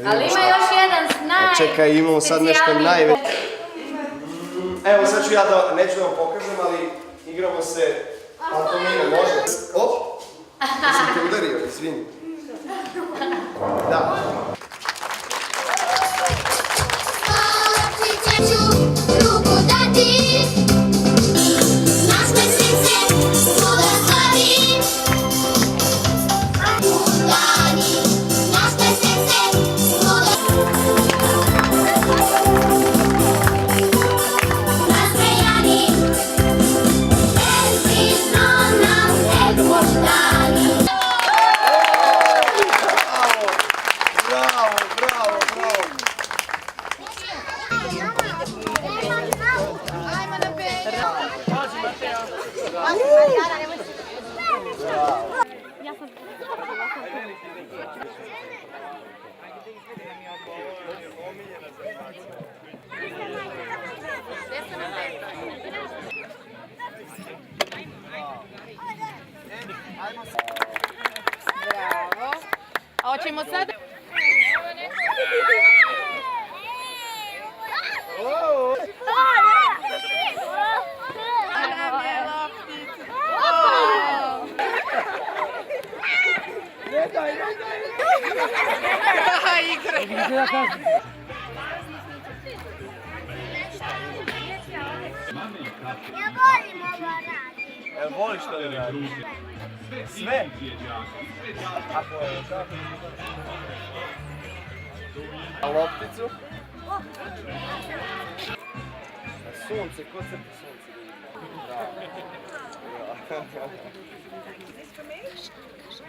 Ali ima još jedan snaj. Čekaj, imamo sad nešto najveće. Evo sad ću ja da, neću da vam pokažem, ali igramo se pantomime, može? Op! Da sam te udario, izvini. Da. Ruku dati, naše srce svoda slavi. Udani, naše srce svoda nasmejani. Precizno nam ego dani. Bravo, bravo, bravo. Bravo. A hoćemo sad? Ja volim ovo raditi. Jel voliš što da radiš? Sve? Ako je tako. A lopticu? A sunce, ko crti sunce?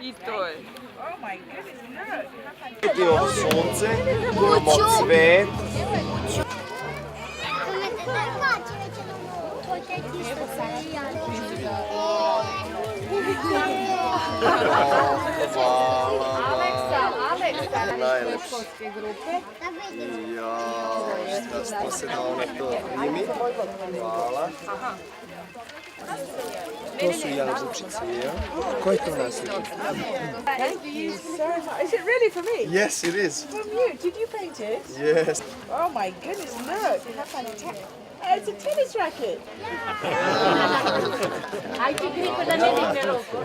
Isto je. Imamo sunce, imamo cvet. Aleksa, Najlepši. školske grupe. Jao, šta se da ono to primi. Hvala. To su jabučice, jel? Ko je to nasljednik? Thank you so much. Is it really for me? Yes, it is. From you? Did you paint it? Yes. Oh my goodness, look. How fantastic. It's a tennis racket. Aj ti gripa da ne digne ruku.